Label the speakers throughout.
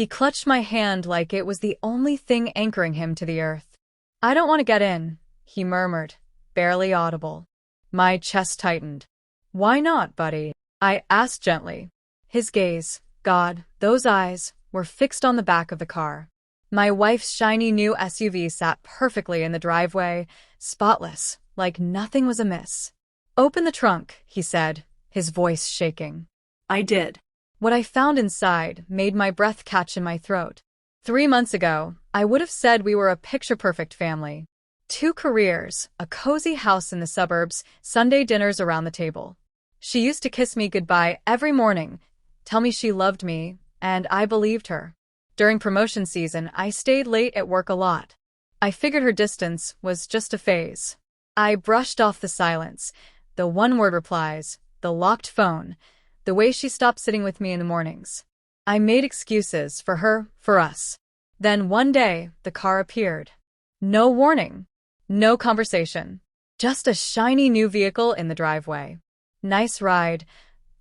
Speaker 1: He clutched my hand like it was the only thing anchoring him to the earth. "I don't want to get in," he murmured, barely audible. My chest tightened. "Why not, buddy?" I asked gently. His gaze, God, those eyes, were fixed on the back of the car. My wife's shiny new SUV sat perfectly in the driveway, spotless, like nothing was amiss. "Open the trunk," he said, his voice shaking. I did. What I found inside made my breath catch in my throat. 3 months ago, I would have said we were a picture-perfect family. 2 careers, a cozy house in the suburbs, Sunday dinners around the table. She used to kiss me goodbye every morning, tell me she loved me, and I believed her. During promotion season, I stayed late at work a lot. I figured her distance was just a phase. I brushed off the silence, the one-word replies, the locked phone, the way she stopped sitting with me in the mornings. I made excuses for her, for us. Then one day, the car appeared. No warning. No conversation. Just a shiny new vehicle in the driveway. "Nice ride,"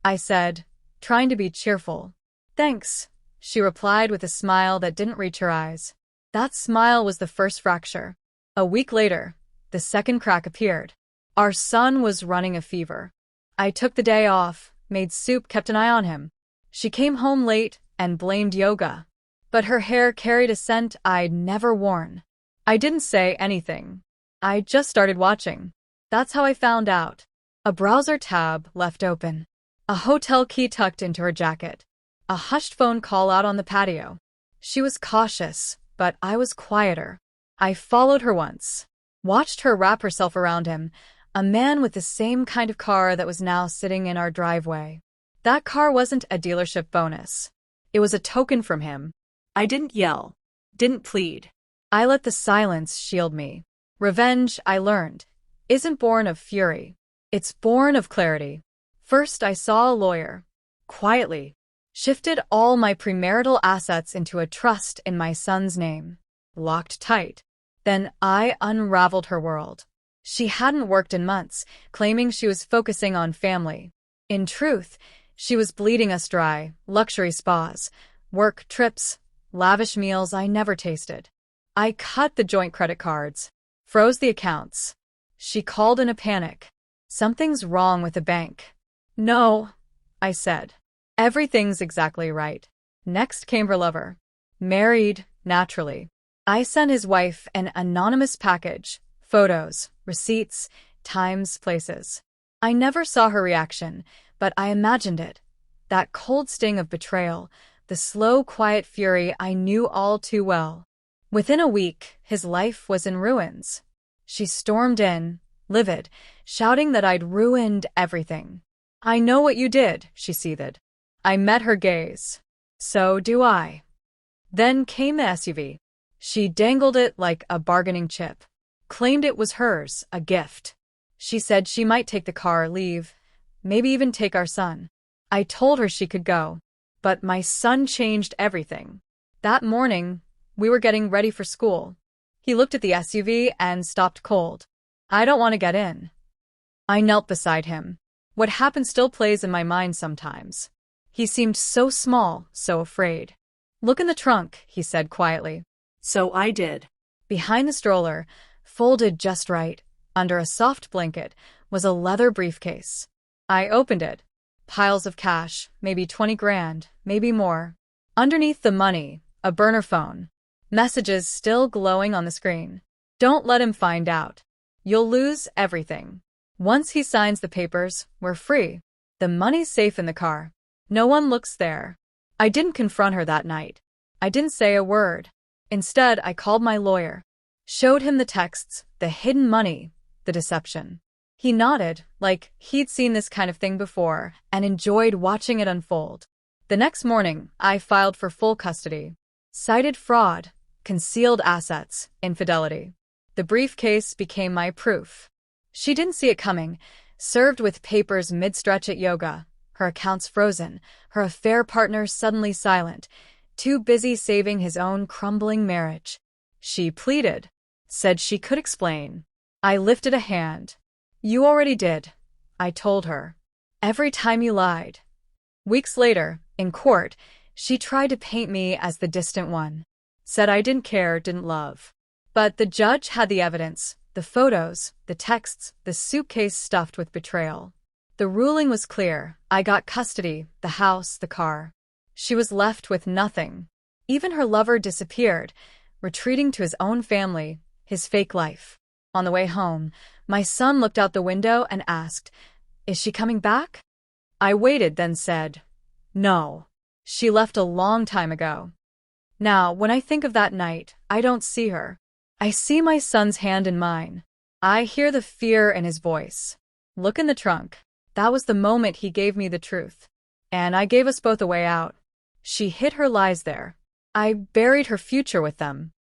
Speaker 1: I said, trying to be cheerful. "Thanks," she replied with a smile that didn't reach her eyes. That smile was the first fracture. A week later, the second crack appeared. Our son was running a fever. I took the day off, made soup, kept an eye on him. She came home late and blamed yoga. But her hair carried a scent I'd never worn. I didn't say anything. I just started watching. That's how I found out. A browser tab left open. A hotel key tucked into her jacket. A hushed phone call out on the patio. She was cautious, but I was quieter. I followed her once. Watched her wrap herself around him, a man with the same kind of car that was now sitting in our driveway. That car wasn't a dealership bonus. It was a token from him. I didn't yell. Didn't plead. I let the silence shield me. Revenge, I learned, isn't born of fury. It's born of clarity. First, I saw a lawyer. Quietly. Shifted all my premarital assets into a trust in my son's name. Locked tight. Then I unraveled her world. She hadn't worked in months, claiming she was focusing on family. In truth, she was bleeding us dry, luxury spas, work trips, lavish meals I never tasted. I cut the joint credit cards, froze the accounts. She called in a panic. "Something's wrong with the bank." "No," I said. "Everything's exactly right." Next came her lover. Married, naturally. I sent his wife an anonymous package, photos, receipts, times, places. I never saw her reaction, but I imagined it. That cold sting of betrayal, the slow, quiet fury I knew all too well. Within a week, his life was in ruins. She stormed in, livid, shouting that I'd ruined everything. "I know what you did," she seethed. I met her gaze. "So do I." Then came the SUV. She dangled it like a bargaining chip. Claimed it was hers, a gift. She said she might take the car, leave, maybe even take our son. I told her she could go. But my son changed everything. That morning, we were getting ready for school. He looked at the SUV and stopped cold. "I don't want to get in." I knelt beside him. What happened still plays in my mind sometimes. He seemed so small, so afraid. "Look in the trunk," he said quietly. So I did. Behind the stroller, folded just right, under a soft blanket, was a leather briefcase. I opened it. Piles of cash, maybe 20 grand, maybe more. Underneath the money, a burner phone. Messages still glowing on the screen. "Don't let him find out. You'll lose everything. Once he signs the papers, we're free. The money's safe in the car. No one looks there." I didn't confront her that night. I didn't say a word. Instead, I called my lawyer. Showed him the texts, the hidden money, the deception. He nodded, like he'd seen this kind of thing before, and enjoyed watching it unfold. The next morning, I filed for full custody. Cited fraud, concealed assets, infidelity. The briefcase became my proof. She didn't see it coming, served with papers mid-stretch at yoga, her accounts frozen, her affair partner suddenly silent, too busy saving his own crumbling marriage. She pleaded, said she could explain. I lifted a hand. "You already did," I told her. "Every time you lied." Weeks later, in court, She tried to paint me as the distant one. Said I didn't care, didn't love. But the judge had the evidence, the photos, the texts, the suitcase stuffed with betrayal. The ruling was clear. I got custody, the house, the car. She was left with nothing. Even her lover disappeared, retreating to his own family, his fake life. On the way home, my son looked out the window and asked, "Is she coming back?" I waited, then said, "No. She left a long time ago." Now, when I think of that night, I don't see her. I see my son's hand in mine. I hear the fear in his voice. "Look in the trunk." That was the moment he gave me the truth. And I gave us both a way out. She hid her lies there. I buried her future with them.